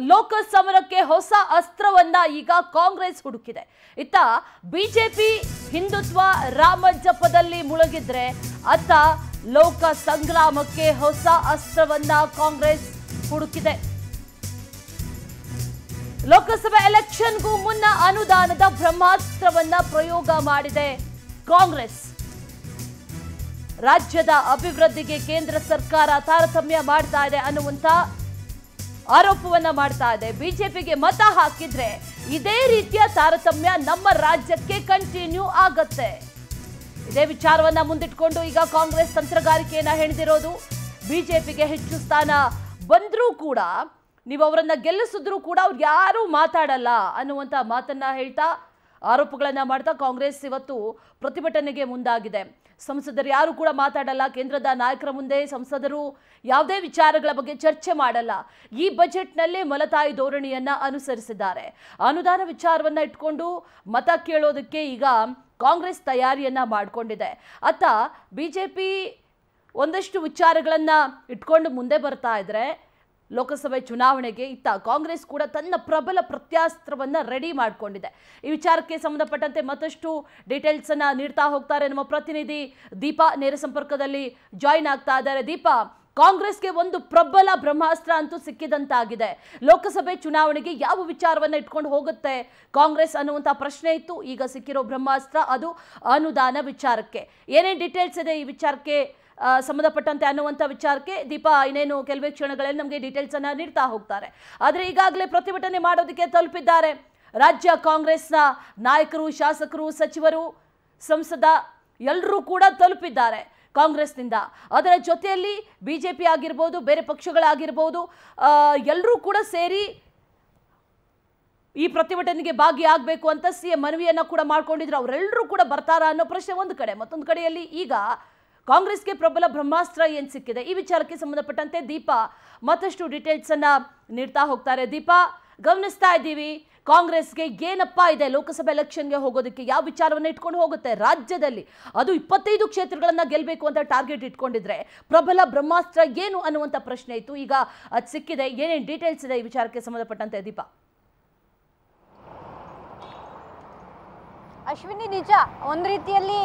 ಲೋಕಸಮರಕ್ಕೆ ಹೊಸ ಅಸ್ತ್ರವನ್ನ ಈಗ ಕಾಂಗ್ರೆಸ್ ಹುಡುಕಿದೆ. ಇತ್ತ ಬಿಜೆಪಿ ಹಿಂದುತ್ವ ರಾಮ ಜಪದಲ್ಲಿ ಮುಳುಗಿದ್ರೆ ಅತ್ತ ಲೋಕ ಸಂಗ್ರಾಮಕ್ಕೆ ಹೊಸ ಅಸ್ತ್ರವನ್ನ ಕಾಂಗ್ರೆಸ್ ಹುಡುಕಿದೆ. ಲೋಕಸಭೆ ಎಲೆಕ್ಷನ್ಗೂ ಮುನ್ನ ಅನುದಾನದ ಬ್ರಹ್ಮಾಸ್ತ್ರವನ್ನ ಪ್ರಯೋಗ ಮಾಡಿದೆ ಕಾಂಗ್ರೆಸ್. ರಾಜ್ಯದ ಅಭಿವೃದ್ಧಿಗೆ ಕೇಂದ್ರ ಸರ್ಕಾರ ತಾರತಮ್ಯ ಮಾಡ್ತಾ ಇದೆ ಅನ್ನುವಂತ ಆರೋಪವನ್ನ ಮಾಡ್ತಾ ಇದೆ. ಬಿಜೆಪಿಗೆ ಮತ ಹಾಕಿದ್ರೆ ಇದೇ ರೀತಿಯ ತಾರತಮ್ಯ ನಮ್ಮ ರಾಜ್ಯಕ್ಕೆ ಕಂಟಿನ್ಯೂ ಆಗತ್ತೆ. ಇದೇ ವಿಚಾರವನ್ನ ಮುಂದಿಟ್ಕೊಂಡು ಈಗ ಕಾಂಗ್ರೆಸ್ ತಂತ್ರಗಾರಿಕೆಯನ್ನ ಹೆಣೆದಿರೋದು. ಬಿಜೆಪಿಗೆ ಹೆಚ್ಚು ಸ್ಥಾನ ಬಂದ್ರೂ ಕೂಡ ನೀವು ಅವರನ್ನ ಗೆಲ್ಲಿಸಿದ್ರು ಕೂಡ ಅವ್ರು ಯಾರು ಮಾತಾಡಲ್ಲ ಅನ್ನುವಂತ ಮಾತನ್ನ ಹೇಳ್ತಾ ಆರೋಪಗಳನ್ನ ಮಾಡ್ತಾ ಕಾಂಗ್ರೆಸ್ ಇವತ್ತು ಪ್ರತಿಭಟನೆಗೆ ಮುಂದಾಗಿದೆ. ಸಂಸದರು ಯಾರು ಕೂಡ ಮಾತಾಡಲ್ಲ. ಕೇಂದ್ರದ ನಾಯಕರ ಮುಂದೆ ಸಂಸದರು ಯಾವುದೇ ವಿಚಾರಗಳ ಬಗ್ಗೆ ಚರ್ಚೆ ಮಾಡಲ್ಲ. ಈ ಬಜೆಟ್ನಲ್ಲಿ ಮಲತಾಯಿ ಧೋರಣೆಯನ್ನ ಅನುಸರಿಸಿದ್ದಾರೆ. ಅನುದಾನ ವಿಚಾರವನ್ನ ಇಟ್ಕೊಂಡು ಮತ ಕೇಳೋದಕ್ಕೆ ಈಗ ಕಾಂಗ್ರೆಸ್ ತಯಾರಿಯನ್ನ ಮಾಡಿಕೊಂಡಿದೆ. ಅತ್ತ ಬಿಜೆಪಿ ಒಂದಷ್ಟು ವಿಚಾರಗಳನ್ನ ಇಟ್ಕೊಂಡು ಮುಂದೆ ಬರ್ತಾ ಇದ್ರೆ ಲೋಕಸಭೆ ಚುನಾವಣೆಗೆ ಇತ್ತ ಕಾಂಗ್ರೆಸ್ ಕೂಡ ತನ್ನ ಪ್ರಬಲ ಪ್ರತ್ಯಾಸ್ತ್ರವನ್ನ ರೆಡಿ ಮಾಡಿಕೊಂಡಿದೆ. ಈ ವಿಚಾರಕ್ಕೆ ಸಂಬಂಧಪಟ್ಟಂತೆ ಮತ್ತಷ್ಟು ಡೀಟೇಲ್ಸ್ ಅನ್ನ ನೀಡ್ತಾ ಹೋಗ್ತಾರೆ ನಮ್ಮ ಪ್ರತಿನಿಧಿ ದೀಪಾ. ನೇರ ಸಂಪರ್ಕದಲ್ಲಿ ಜಾಯಿನ್ ಆಗ್ತಾ ಇದ್ದಾರೆ. ದೀಪಾ, ಕಾಂಗ್ರೆಸ್ಗೆ ಒಂದು ಪ್ರಬಲ ಬ್ರಹ್ಮಾಸ್ತ್ರ ಅಂತೂ ಸಿಕ್ಕಿದಂತಾಗಿದೆ. ಲೋಕಸಭೆ ಚುನಾವಣೆಗೆ ಯಾವ ವಿಚಾರವನ್ನ ಇಟ್ಕೊಂಡು ಹೋಗುತ್ತೆ ಕಾಂಗ್ರೆಸ್ ಅನ್ನುವಂತ ಪ್ರಶ್ನೆ ಇತ್ತು. ಈಗ ಸಿಕ್ಕಿರೋ ಬ್ರಹ್ಮಾಸ್ತ್ರ ಅದು ಅನುದಾನ ವಿಚಾರಕ್ಕೆ. ಏನೇನು ಡೀಟೇಲ್ಸ್ ಇದೆ ಈ ವಿಚಾರಕ್ಕೆ ಸಂಬಂಧಪಟ್ಟಂತೆ ಅನ್ನುವಂಥ ವಿಚಾರಕ್ಕೆ ದೀಪಾ ಇನ್ನೇನು ಕೆಲವೇ ಕ್ಷಣಗಳಲ್ಲಿ ನಮಗೆ ಡೀಟೇಲ್ಸ್ ಅನ್ನ ನೀಡ್ತಾ ಹೋಗ್ತಾರೆ. ಆದರೆ ಈಗಾಗಲೇ ಪ್ರತಿಭಟನೆ ಮಾಡೋದಕ್ಕೆ ತಲುಪಿದ್ದಾರೆ ರಾಜ್ಯ ಕಾಂಗ್ರೆಸ್ನ ನಾಯಕರು, ಶಾಸಕರು, ಸಚಿವರು, ಸಂಸದ ಎಲ್ಲರೂ ಕೂಡ ತಲುಪಿದ್ದಾರೆ ಕಾಂಗ್ರೆಸ್ನಿಂದ. ಅದರ ಜೊತೆಯಲ್ಲಿ ಬಿಜೆಪಿ ಆಗಿರ್ಬೋದು, ಬೇರೆ ಪಕ್ಷಗಳಾಗಿರ್ಬೋದು, ಎಲ್ಲರೂ ಕೂಡ ಸೇರಿ ಈ ಪ್ರತಿಭಟನೆಗೆ ಭಾಗಿಯಾಗಬೇಕು ಅಂತ ಸಿಎಂ ಮನವಿಯನ್ನ ಕೂಡ ಮಾಡ್ಕೊಂಡಿದ್ರು. ಅವರೆಲ್ಲರೂ ಕೂಡ ಬರ್ತಾರಾ ಅನ್ನೋ ಪ್ರಶ್ನೆ ಒಂದು ಕಡೆ. ಮತ್ತೊಂದು ಕಡೆಯಲ್ಲಿ ಈಗ ಕಾಂಗ್ರೆಸ್ಗೆ ಪ್ರಬಲ ಬ್ರಹ್ಮಾಸ್ತ್ರ ಏನ್ ಸಿಕ್ಕಿದೆ ಈ ವಿಚಾರಕ್ಕೆ ಸಂಬಂಧಪಟ್ಟಂತೆ ದೀಪಾ ಮತ್ತಷ್ಟು ಡೀಟೇಲ್ಸ್ ಅನ್ನ ನೀಡ್ತಾ ಹೋಗ್ತಾರೆ. ದೀಪಾ, ಗಮನಿಸ್ತಾ ಇದ್ದೀವಿ ಕಾಂಗ್ರೆಸ್ಗೆ ಏನಪ್ಪಾ ಇದೆ ಲೋಕಸಭೆ ಎಲೆಕ್ಷನ್ಗೆ ಹೋಗೋದಕ್ಕೆ, ಯಾವ ವಿಚಾರವನ್ನ ಇಟ್ಕೊಂಡು ಹೋಗುತ್ತೆ ರಾಜ್ಯದಲ್ಲಿ, ಅದು 25 ಕ್ಷೇತ್ರಗಳನ್ನ ಗೆಲ್ಲಬೇಕು ಅಂತ ಟಾರ್ಗೆಟ್ ಇಟ್ಕೊಂಡಿದ್ರೆ ಪ್ರಬಲ ಬ್ರಹ್ಮಾಸ್ತ್ರ ಏನು ಅನ್ನುವಂಥ ಪ್ರಶ್ನೆ ಇತ್ತು. ಈಗ ಅದು ಸಿಕ್ಕಿದೆ. ಏನೇನು ಡೀಟೇಲ್ಸ್ ಇದೆ ಈ ವಿಚಾರಕ್ಕೆ ಸಂಬಂಧಪಟ್ಟಂತೆ ದೀಪಾ? ಅಶ್ವಿನಿ, ನಿಜ ಒಂದು ರೀತಿಯಲ್ಲಿ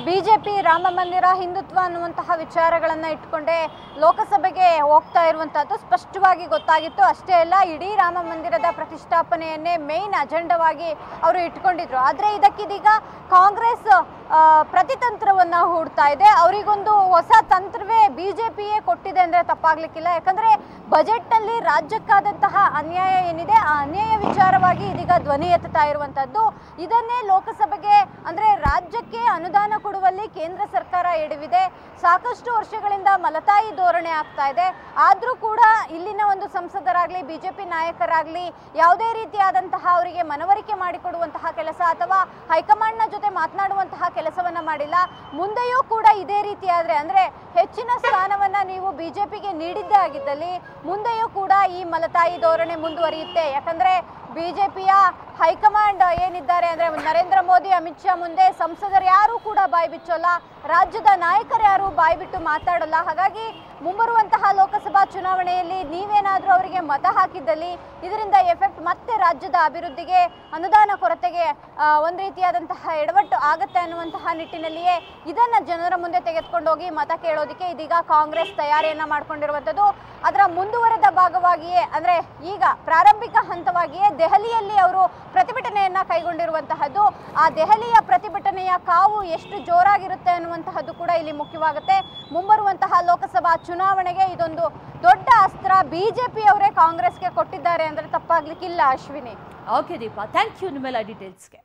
ಬಿಜೆಪಿ ರಾಮ ಮಂದಿರ, ಹಿಂದುತ್ವ ಅನ್ನುವಂತಹ ವಿಚಾರಗಳನ್ನು ಇಟ್ಕೊಂಡೆ ಲೋಕಸಭೆಗೆ ಹೋಗ್ತಾ ಇರುವಂತಹದ್ದು ಸ್ಪಷ್ಟವಾಗಿ ಗೊತ್ತಾಗಿತ್ತು. ಅಷ್ಟೇ ಅಲ್ಲ, ಇಡೀ ರಾಮ ಮಂದಿರದ ಪ್ರತಿಷ್ಠಾಪನೆಯನ್ನೇ ಮೇನ್ ಅಜೆಂಡವಾಗಿ ಅವರು ಇಟ್ಕೊಂಡಿದ್ರು. ಆದರೆ ಇದಕ್ಕಿದೀಗ ಕಾಂಗ್ರೆಸ್ ಪ್ರತಿತಂತ್ರವನ್ನ ಹೂಡ್ತಾ ಇದೆ. ಅವರಿಗೊಂದು ಹೊಸ ತಂತ್ರವೇ ಬಿಜೆಪಿಯೇ ಕೊಟ್ಟಿದೆ ಅಂದ್ರೆ ತಪ್ಪಾಗ್ಲಿಕ್ಕಿಲ್ಲ. ಯಾಕಂದ್ರೆ ಬಜೆಟ್ನಲ್ಲಿ ರಾಜ್ಯಕ್ಕಾದಂತಹ ಅನ್ಯಾಯ ಏನಿದೆ ಆ ಅನ್ಯಾಯ ವಿಚಾರವಾಗಿ ಇದೀಗ ಧ್ವನಿ ಎತ್ತುತ್ತಾ ಇರುವಂತದ್ದು. ಇದನ್ನೇ ಲೋಕಸಭೆಗೆ ಅಂದ್ರೆ ರಾಜ್ಯಕ್ಕೆ ಅನುದಾನ ಕೊಡುವಲ್ಲಿ ಕೇಂದ್ರ ಸರ್ಕಾರ ಎಡವಿದೆ. ಸಾಕಷ್ಟು ವರ್ಷಗಳಿಂದ ಮಲತಾಯಿ ಧೋರಣೆ ಆಗ್ತಾ ಇದೆ. ಆದ್ರೂ ಕೂಡ ಇಲ್ಲಿನ ಒಂದು ಸಂಸದರಾಗ್ಲಿ, ಬಿಜೆಪಿ ನಾಯಕರಾಗ್ಲಿ ಯಾವುದೇ ರೀತಿಯಾದಂತಹ ಅವರಿಗೆ ಮನವರಿಕೆ ಮಾಡಿಕೊಡುವಂತಹ ಕೆಲಸ ಅಥವಾ ಹೈಕಮಾಂಡ್ನ ಜೊತೆ ಮಾತನಾಡುವಂತಹ ಕೆಲಸವನ್ನ ಮಾಡಿಲ್ಲ. ಮುಂದೆಯೂ ಕೂಡ ಇದೇ ರೀತಿಯಾದ್ರೆ ಅಂದ್ರೆ ಹೆಚ್ಚಿನ ಸ್ಥಾನವನ್ನ ನೀವು ಬಿಜೆಪಿಗೆ ನೀಡಿದ್ದೇ ಆಗಿದ್ದಲ್ಲಿ ಮುಂದೆಯೂ ಕೂಡ ಈ ಮಲತಾಯಿ ಧೋರಣೆ ಮುಂದುವರಿಯುತ್ತೆ. ಯಾಕಂದ್ರೆ ಬಿಜೆಪಿಯ ಹೈಕಮಾಂಡ್ ಏನಿದ್ದಾರೆ ಅಂದ್ರೆ ನರೇಂದ್ರ ಮೋದಿ, ಅಮಿತ್ ಶಾ ಮುಂದೆ ಸಂಸದರು ಯಾರು ಕೂಡ ಬಾಯಿ ಬಿಚ್ಚೋಲ್ಲ, ರಾಜ್ಯದ ನಾಯಕರು ಯಾರು ಬಾಯಿ ಬಿಟ್ಟು ಮಾತಾಡೋಲ್ಲ. ಹಾಗಾಗಿ ಮುಂಬರುವಂತಹ ಲೋಕಸಭಾ ಚುನಾವಣೆಯಲ್ಲಿ ನೀವೇನಾದ್ರೂ ಅವರಿಗೆ ಮತ ಹಾಕಿದ್ದಲ್ಲಿ ಇದರಿಂದ ಎಫೆಕ್ಟ್ ಮತ್ತೆ ರಾಜ್ಯದ ಅಭಿವೃದ್ಧಿಗೆ, ಅನುದಾನ ಕೊರತೆಗೆ ಒಂದು ರೀತಿಯಾದಂತಹ ಎಡವಟ್ಟು ಆಗತ್ತೆ ಅನ್ನುವಂತಹ ನಿಟ್ಟಿನಲ್ಲಿಯೇ ಇದನ್ನ ಜನರ ಮುಂದೆ ತೆಗೆದುಕೊಂಡು ಹೋಗಿ ಮತ ಕೇಳೋದಕ್ಕೆ ಇದೀಗ ಕಾಂಗ್ರೆಸ್ ತಯಾರಿಯನ್ನ ಮಾಡ್ಕೊಂಡಿರುವಂಥದ್ದು. ಅದರ ಮುಂದುವರೆದ ಭಾಗವಾಗಿಯೇ ಅಂದ್ರೆ ಈಗ ಪ್ರಾರಂಭಿಕ ಹಂತವಾಗಿಯೇ ದೆಹಲಿಯಲ್ಲಿ ಅವರು ಪ್ರತಿಭಟನೆಯನ್ನ ಕೈಗೊಂಡಿರುವಂತಹದ್ದು. ಆ ದೆಹಲಿಯ ಪ್ರತಿಭಟನೆಯ ಕಾವು ಎಷ್ಟು ಜೋರಾಗಿರುತ್ತೆ ಅನ್ನುವಂತಹದ್ದು ಕೂಡ ಇಲ್ಲಿ ಮುಖ್ಯವಾಗುತ್ತೆ. ಮುಂಬರುವಂತಹ ಲೋಕಸಭಾ ಚುನಾವಣೆಗೆ ಇದೊಂದು ದೊಡ್ಡ ಅಸ್ತ್ರ ಬಿಜೆಪಿ ಅವರೇ ಕಾಂಗ್ರೆಸ್ಗೆ ಕೊಟ್ಟಿದ್ದಾರೆ ಅಂದ್ರೆ ತಪ್ಪಾಗ್ಲಿಕ್ಕಿಲ್ಲ. Ashwini. Okay Deepa, thank you ನಿಮ್ಮೆಲ್ಲ ಡೀಟೇಲ್ಸ್ಗೆ.